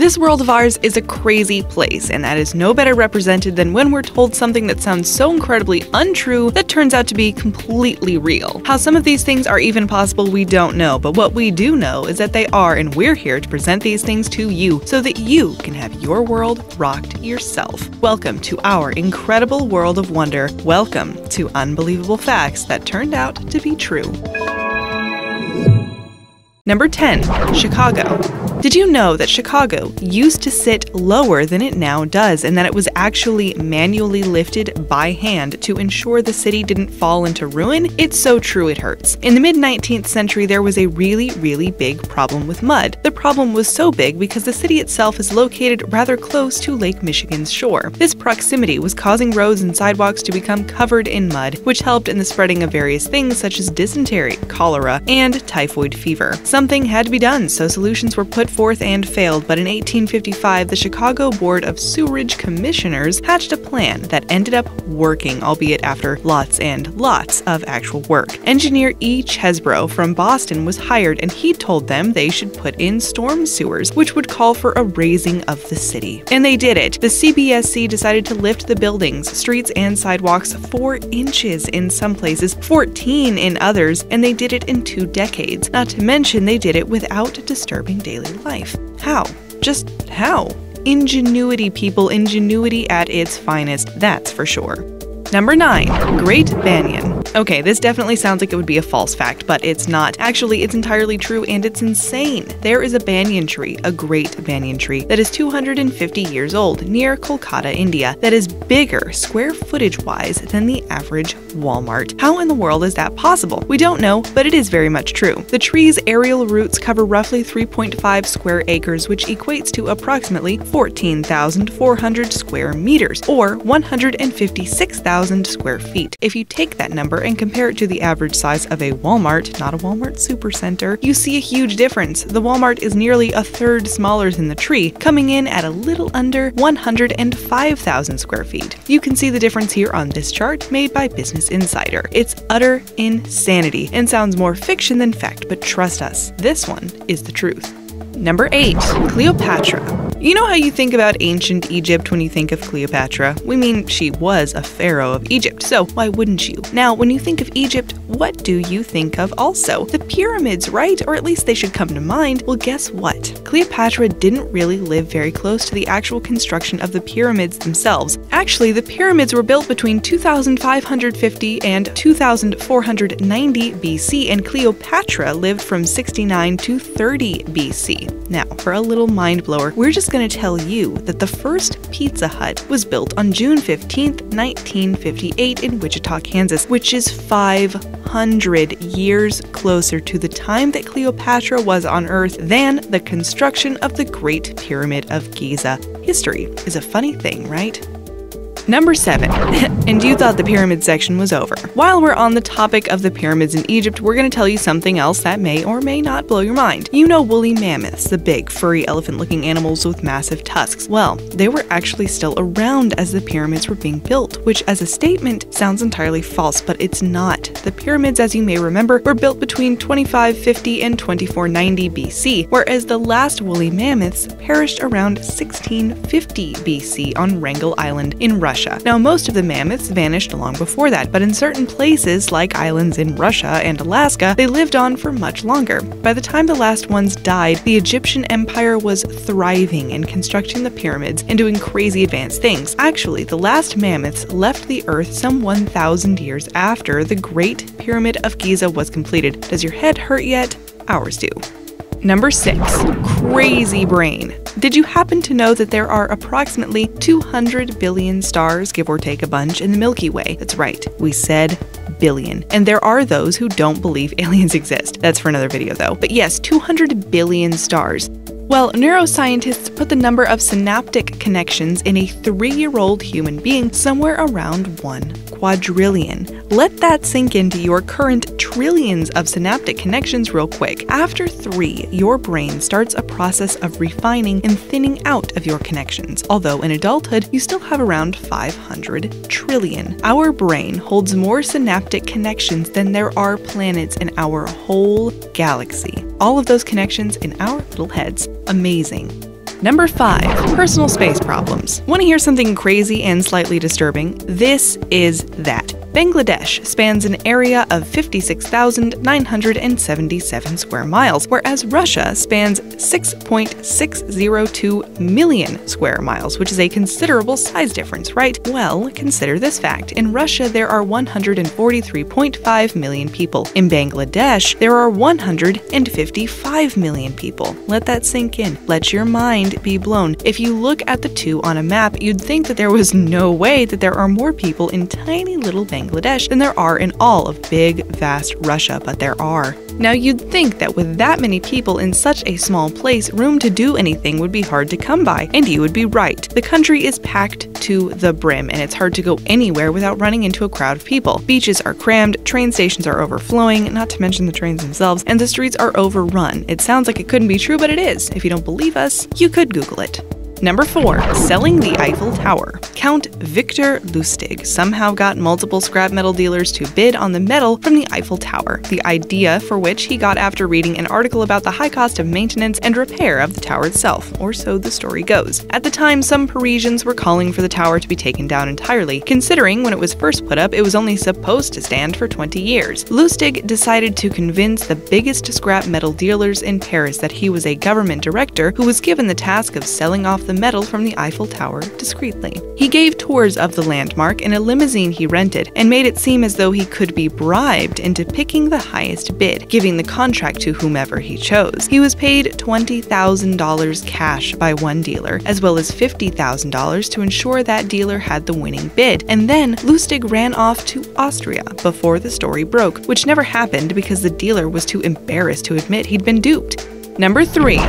This world of ours is a crazy place, and that is no better represented than when we're told something that sounds so incredibly untrue that turns out to be completely real. How some of these things are even possible, we don't know, but what we do know is that they are, and we're here to present these things to you so that you can have your world rocked yourself. Welcome to our incredible world of wonder. Welcome to unbelievable facts that turned out to be true. Number 10. Chicago. Did you know that Chicago used to sit lower than it now does, and that it was actually manually lifted by hand to ensure the city didn't fall into ruin? It's so true it hurts. In the mid-19th century, there was a really big problem with mud. The problem was so big because the city itself is located rather close to Lake Michigan's shore. This proximity was causing roads and sidewalks to become covered in mud, which helped in the spreading of various things such as dysentery, cholera, and typhoid fever. Something had to be done, so solutions were put forth and failed, but in 1855, the Chicago Board of Sewerage Commissioners hatched a plan that ended up working, albeit after lots and lots of actual work. Engineer E. Chesbrough from Boston was hired, and he told them they should put in storm sewers, which would call for a raising of the city. And they did it. The CBSC decided to lift the buildings, streets, and sidewalks 4 inches in some places, 14 in others, and they did it in 2 decades. Not to mention, they did it without disturbing daily life. How? Just how? Ingenuity, people. Ingenuity at its finest, that's for sure. Number 9. Great Banyan. Okay, this definitely sounds like it would be a false fact, but it's not. Actually, it's entirely true, and it's insane. There is a banyan tree, a great banyan tree, that is 250 years old near Kolkata, India, that is bigger, square footage-wise, than the average Walmart. How in the world is that possible? We don't know, but it is very much true. The tree's aerial roots cover roughly 3.5 square acres, which equates to approximately 14,400 square meters, or 156,000 square feet. If you take that number and compare it to the average size of a Walmart, not a Walmart supercenter, you see a huge difference. The Walmart is nearly a third smaller than the tree, coming in at a little under 105,000 square feet. You can see the difference here on this chart made by Business Insider. It's utter insanity and sounds more fiction than fact, but trust us, this one is the truth. Number 8. Cleopatra. You know how you think about ancient Egypt when you think of Cleopatra? We mean, she was a pharaoh of Egypt, so why wouldn't you? Now, when you think of Egypt, what do you think of also? The pyramids, right? Or at least they should come to mind. Well, guess what? Cleopatra didn't really live very close to the actual construction of the pyramids themselves. Actually, the pyramids were built between 2550 and 2490 BC, and Cleopatra lived from 69 to 30 BC. Now, for a little mind blower, we're just going to tell you that the first Pizza Hut was built on June 15th, 1958 in Wichita, Kansas, which is 500 years closer to the time that Cleopatra was on Earth than the construction of the Great Pyramid of Giza. History is a funny thing, right? Number 7. And you thought the pyramid section was over. While we're on the topic of the pyramids in Egypt, we're going to tell you something else that may or may not blow your mind. You know woolly mammoths, the big, furry, elephant-looking animals with massive tusks. Well, they were actually still around as the pyramids were being built, which as a statement sounds entirely false, but it's not. The pyramids, as you may remember, were built between 2550 and 2490 BC, whereas the last woolly mammoths perished around 1650 BC on Wrangel Island in Russia. Now, most of the mammoths vanished long before that, but in certain places, like islands in Russia and Alaska, they lived on for much longer. By the time the last ones died, the Egyptian Empire was thriving in constructing the pyramids and doing crazy advanced things. Actually, the last mammoths left the Earth some 1,000 years after the Great Pyramid of Giza was completed. Does your head hurt yet? Ours do. Number 6. Crazy brain. Did you happen to know that there are approximately 200 billion stars, give or take a bunch, in the Milky Way? That's right, we said billion. And there are those who don't believe aliens exist. That's for another video though. But yes, 200 billion stars. Well, neuroscientists put the number of synaptic connections in a 3-year-old human being somewhere around 1 quadrillion. Let that sink into your current trillions of synaptic connections real quick. After 3, your brain starts a process of refining and thinning out of your connections, although in adulthood, you still have around 500 trillion. Our brain holds more synaptic connections than there are planets in our whole galaxy. All of those connections in our little heads. Amazing. Number 5. Personal space problems. Want to hear something crazy and slightly disturbing? This is that. Bangladesh spans an area of 56,977 square miles, whereas Russia spans 6.602 million square miles, which is a considerable size difference, right? Well, consider this fact. In Russia, there are 143.5 million people. In Bangladesh, there are 155 million people. Let that sink in. Let your mind be blown. If you look at the two on a map, you'd think that there was no way that there are more people in tiny little Bangladesh than there are in all of big, vast Russia, but there are. Now, you'd think that with that many people in such a small place, room to do anything would be hard to come by, and you would be right. The country is packed to the brim, and it's hard to go anywhere without running into a crowd of people. Beaches are crammed, train stations are overflowing, not to mention the trains themselves, and the streets are overrun. It sounds like it couldn't be true, but it is. If you don't believe us, you could Google it. Number 4. Selling the Eiffel Tower. Count Victor Lustig somehow got multiple scrap metal dealers to bid on the metal from the Eiffel Tower, the idea for which he got after reading an article about the high cost of maintenance and repair of the tower itself, or so the story goes. At the time, some Parisians were calling for the tower to be taken down entirely, considering when it was first put up, it was only supposed to stand for 20 years. Lustig decided to convince the biggest scrap metal dealers in Paris that he was a government director who was given the task of selling off the metal from the Eiffel Tower discreetly. He gave tours of the landmark in a limousine he rented and made it seem as though he could be bribed into picking the highest bid, giving the contract to whomever he chose. He was paid $20,000 cash by one dealer, as well as $50,000 to ensure that dealer had the winning bid. And then Lustig ran off to Austria before the story broke, which never happened because the dealer was too embarrassed to admit he'd been duped. Number 3.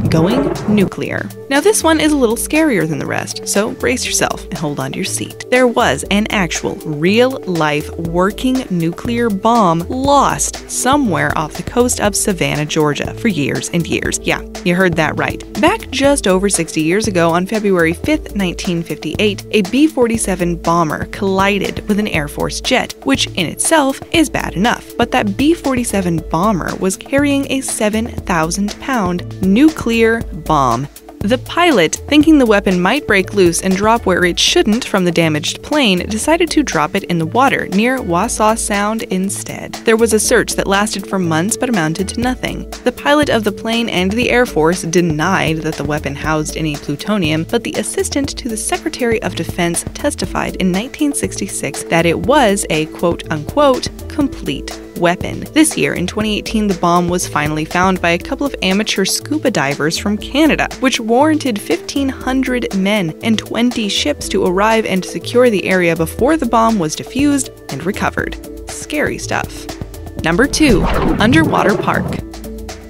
Going nuclear. Now this one is a little scarier than the rest, so brace yourself and hold on to your seat. There was an actual, real-life, working nuclear bomb lost somewhere off the coast of Savannah, Georgia for years and years. Yeah, you heard that right. Back just over 60 years ago, on February 5th, 1958, a B-47 bomber collided with an Air Force jet, which in itself is bad enough. But that B-47 bomber was carrying a 7,000-pound nuclear bomb. The pilot, thinking the weapon might break loose and drop where it shouldn't from the damaged plane, decided to drop it in the water near Wausau Sound instead. There was a search that lasted for months but amounted to nothing. The pilot of the plane and the Air Force denied that the weapon housed any plutonium, but the assistant to the Secretary of Defense testified in 1966 that it was a quote-unquote complete weapon. This year, in 2018, the bomb was finally found by a couple of amateur scuba divers from Canada, which warranted 1,500 men and 20 ships to arrive and secure the area before the bomb was defused and recovered. Scary stuff. Number 2. Underwater Park.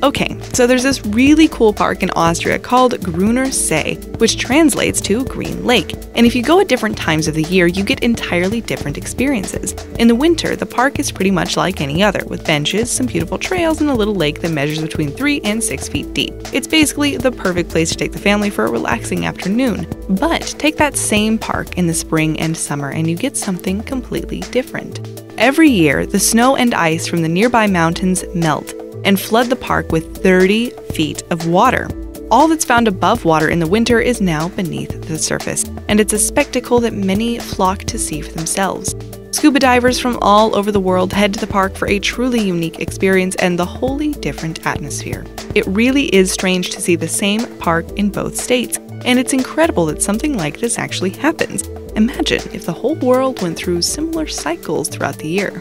Okay, so there's this really cool park in Austria called Grüner See, which translates to Green Lake. And if you go at different times of the year, you get entirely different experiences. In the winter, the park is pretty much like any other, with benches, some beautiful trails, and a little lake that measures between 3 and 6 feet deep. It's basically the perfect place to take the family for a relaxing afternoon. But take that same park in the spring and summer, and you get something completely different. Every year, the snow and ice from the nearby mountains melt and flood the park with 30 feet of water. All that's found above water in the winter is now beneath the surface, and it's a spectacle that many flock to see for themselves. Scuba divers from all over the world head to the park for a truly unique experience and the wholly different atmosphere. It really is strange to see the same park in both states, and it's incredible that something like this actually happens. Imagine if the whole world went through similar cycles throughout the year.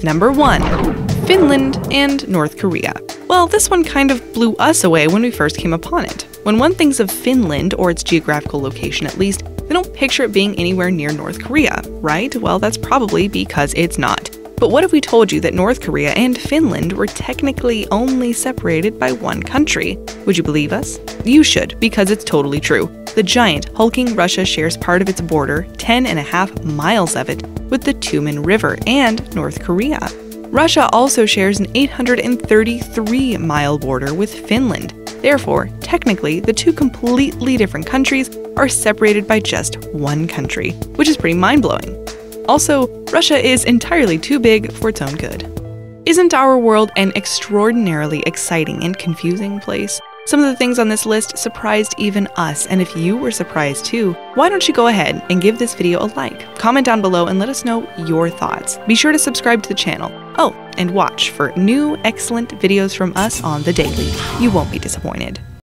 Number 1. Finland and North Korea. Well, this one kind of blew us away when we first came upon it. When one thinks of Finland, or its geographical location at least, they don't picture it being anywhere near North Korea, right? Well, that's probably because it's not. But what if we told you that North Korea and Finland were technically only separated by one country? Would you believe us? You should, because it's totally true. The giant, hulking Russia shares part of its border, 10.5 miles of it, with the Tumen River and North Korea. Russia also shares an 833-mile border with Finland. Therefore, technically, the two completely different countries are separated by just one country, which is pretty mind-blowing. Also, Russia is entirely too big for its own good. Isn't our world an extraordinarily exciting and confusing place? Some of the things on this list surprised even us, and if you were surprised too, why don't you go ahead and give this video a like, comment down below, and let us know your thoughts. Be sure to subscribe to the channel. Oh, and watch for new excellent videos from us on the daily. You won't be disappointed.